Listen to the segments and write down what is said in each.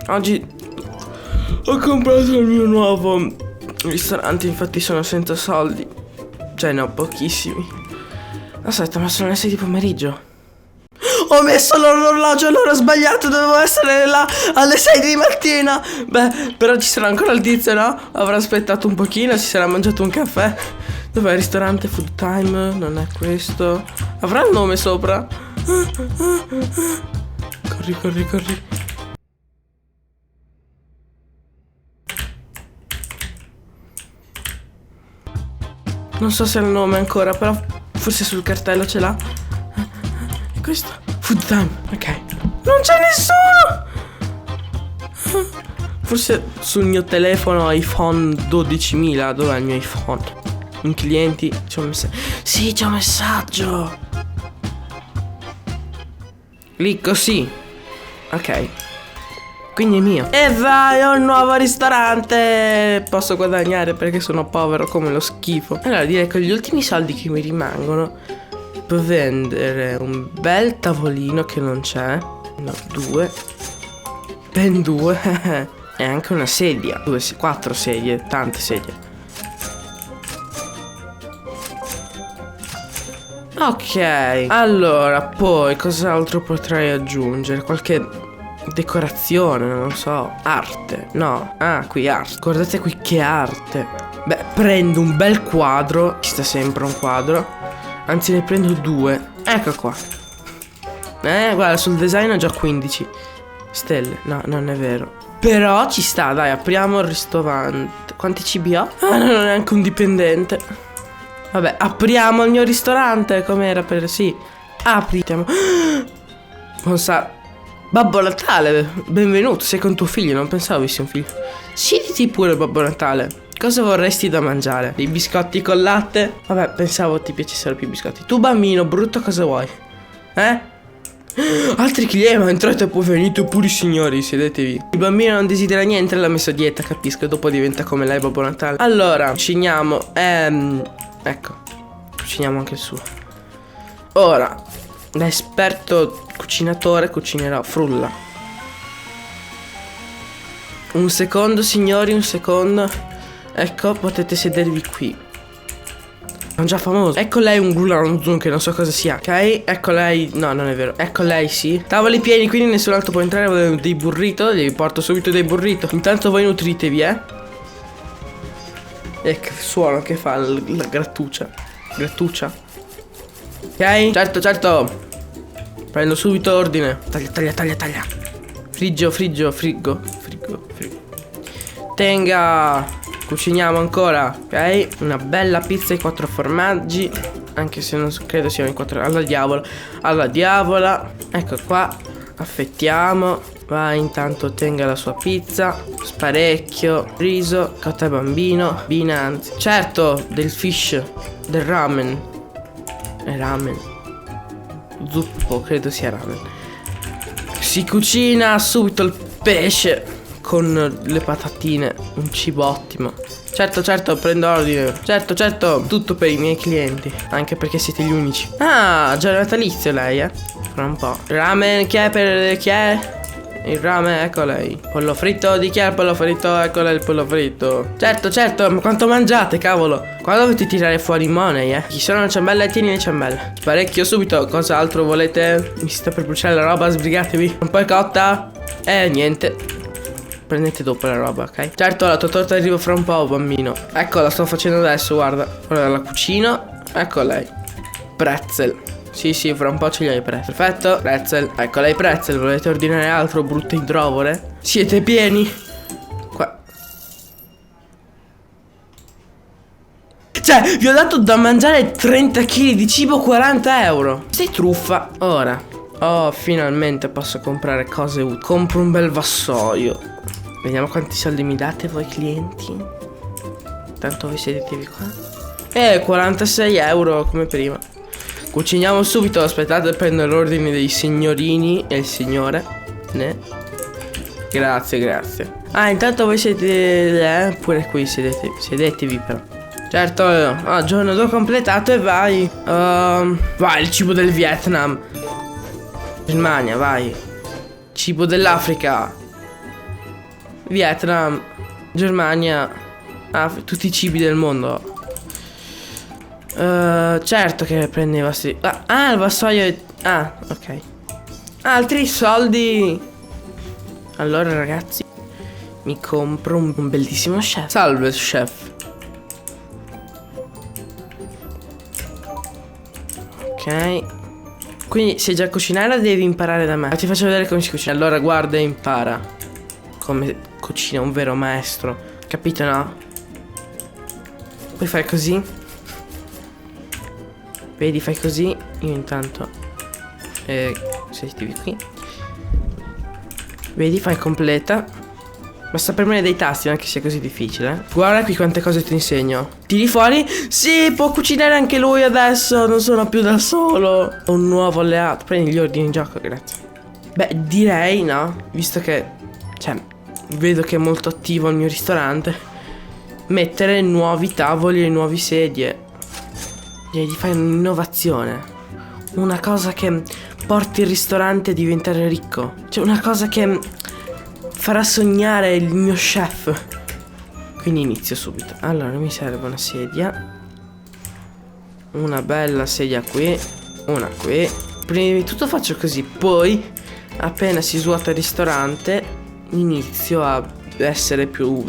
Oggi ho comprato il mio nuovo ristorante, infatti sono senza soldi. Cioè ne ho pochissimi. Aspetta, ma sono le 6 di pomeriggio. Ho messo l'orologio allora sbagliato, dovevo essere là alle 6 di mattina. Beh, però ci sarà ancora il tizio, no? Avrà aspettato un pochino, si sarà mangiato un caffè. Dov'è il ristorante Food Time? Non è questo. Avrà il nome sopra? Corri, corri, corri. Non so se ha il nome ancora, però forse sul cartello ce l'ha. È questo? Food Time, ok. Non c'è nessuno! Forse sul mio telefono iPhone 12.000. Dov'è il mio iPhone? In clienti c'è un messaggio. Sì, c'è un messaggio. Clicco sì. Ok. Quindi è mio. E vai, ho il nuovo ristorante. Posso guadagnare perché sono povero come lo schifo. Allora direi che con gli ultimi soldi che mi rimangono può vendere un bel tavolino che non c'è. No, 2. Ben 2. E anche una sedia. 4 sedie, tante sedie. Ok. Allora, poi cos'altro potrei aggiungere? Qualche decorazione, non lo so. Arte. No. Ah, qui arte. Guardate qui che arte. Beh, prendo un bel quadro. Ci sta sempre un quadro. Anzi, ne prendo 2. Ecco qua. Guarda, sul design ho già 15 stelle. No, non è vero. Però ci sta, dai, apriamo il ristorante. Quanti cibi ho? Ah, no, non è neanche un dipendente. Vabbè, apriamo il mio ristorante. Com'era per... Sì. Apriamo. Non sa... Babbo Natale, benvenuto, sei con tuo figlio, non pensavo avessi un figlio. Siediti pure, Babbo Natale. Cosa vorresti da mangiare? Dei biscotti con latte? Vabbè, pensavo ti piacessero più i biscotti. Tu bambino brutto, cosa vuoi? Altri clienti, ma entrate poi, venite pure signori, sedetevi. Il bambino non desidera niente, l'ha messo a dieta, capisco, dopo diventa come lei, Babbo Natale. Allora, cuciniamo, ecco, cuciniamo anche il suo. Ora, da esperto cucinatore cucinerò frulla. Un secondo signori, un secondo. Ecco, potete sedervi qui. Sono già famoso. Ecco lei un goulanzun che non so cosa sia. Ok, ecco lei. No, non è vero. Ecco lei sì. Tavoli pieni, quindi nessun altro può entrare. Volevo dei burrito. Vi porto subito dei burrito. Intanto voi nutritevi, E che suono che fa la grattuccia. Grattuccia. Ok, certo, certo. Prendo subito ordine. Taglia, taglia, taglia, taglia. Frigo. Tenga. Cuciniamo ancora. Ok. Una bella pizza ai 4 formaggi. Anche se non credo siano i 4. Alla diavola. Alla diavola. Ecco qua. Affettiamo. Vai, intanto tenga la sua pizza. Sparecchio. Riso. Cotta bambino. Binanzi. Certo, del fish. Del ramen. Ramen. Zuppo, credo sia ramen. Si cucina subito il pesce con le patatine. Un cibo ottimo. Certo, certo, prendo ordine. Certo, certo, tutto per i miei clienti. Anche perché siete gli unici. Ah, già natalizio lei, Fra un po'. Ramen, chi è per... chi è? Il ramen, ecco lei. Pollo fritto, di chi è il pollo fritto? Ecco lei il pollo fritto. Certo, certo, ma quanto mangiate, cavolo? Qua dovete tirare fuori i money, Chi sono le ciambelle? Tieni le ciambelle. Sparecchio subito, cosa altro volete? Mi sta per bruciare la roba, sbrigatevi. Un po' è cotta? Niente. Prendete dopo la roba, ok? Certo, la tua torta arriva fra un po', bambino. Ecco, la sto facendo adesso, guarda. Guarda, la cucino. Ecco lei. Pretzel. Sì, fra un po' ce li hai pretzel. Perfetto, pretzel. Ecco lei pretzel. Volete ordinare altro, brutte introvore? Siete pieni? Qua. Cioè, vi ho dato da mangiare 30 kg di cibo, 40 euro. Sei truffa. Ora. Oh, finalmente posso comprare cose utili. Compro un bel vassoio. Vediamo quanti soldi mi date voi clienti. Tanto voi sedetevi qua. 46 euro come prima. Cuciniamo subito, aspettate, prendo l'ordine dei signorini e il signore. Grazie. Ah, intanto voi siete pure qui, sedetevi però. Certo, giorno 2 completato e vai. Vai, il cibo del Vietnam. Germania, vai. Cibo dell'Africa. Vietnam. Germania. Tutti i cibi del mondo. Certo che prende i vostri... il vassoio è... ok. Altri soldi. Allora ragazzi, mi compro un bellissimo chef. Salve chef. Ok. Quindi se già cucinare la devi imparare da me. Ti faccio vedere come si cucina. Allora guarda e impara come cucina un vero maestro. Capito, no? Puoi fare così. Vedi, fai così. Io intanto sentivi qui. Vedi, fai completa. Basta premere dei tasti, non è che sia così difficile. Guarda qui quante cose ti insegno. Tiri fuori. Sì, può cucinare anche lui adesso. Non sono più da solo. Ho un nuovo alleato. Prendi gli ordini in gioco, grazie. Beh, direi, no? Visto che, cioè, vedo che è molto attivo il mio ristorante, mettere nuovi tavoli e nuove sedie. Direi di fare un'innovazione. Una cosa che porti il ristorante a diventare ricco. Cioè, una cosa che farà sognare il mio chef. Quindi inizio subito. Allora mi serve una sedia. Una bella sedia qui. Una qui. Prima di tutto faccio così. Poi appena si svuota il ristorante inizio a essere più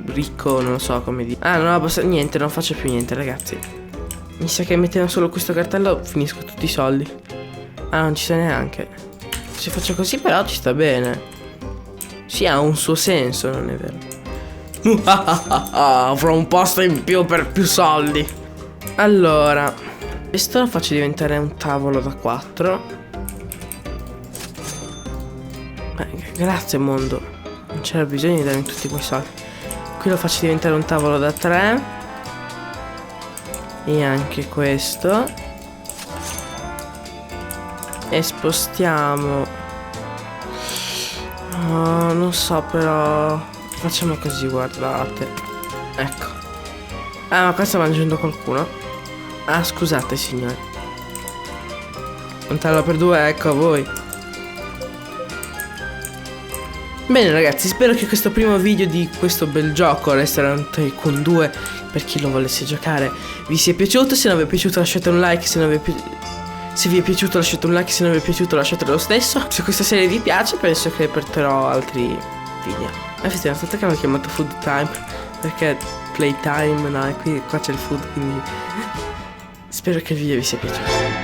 ricco. Non so come dire. Non ho abbastanza. Niente, non faccio più niente ragazzi. Mi sa che mettendo solo questo cartello finisco tutti i soldi. Non ci sta neanche. Se faccio così però ci sta bene. Sì, ha un suo senso, non è vero? Avrò un posto in più per più soldi. Allora, questo lo faccio diventare un tavolo da 4. Grazie mondo. Non c'era bisogno di darmi tutti quei soldi. Qui lo faccio diventare un tavolo da 3. E anche questo. E spostiamo. Non so però. Facciamo così, guardate. Ecco. Ma qua sta mangiando qualcuno. Scusate signore. Un tavolo per 2, ecco a voi. Bene ragazzi, spero che questo primo video di questo bel gioco Restaurant Tycoon 2, per chi lo volesse giocare, vi sia piaciuto. Se non vi è piaciuto lasciate un like. Se vi è piaciuto lasciate un like. Se non vi è piaciuto lasciate lo stesso. Se questa serie vi piace penso che porterò altri video. Effettivamente che l'ho chiamato Food Time perché Playtime, no, e qua c'è il food, quindi spero che il video vi sia piaciuto.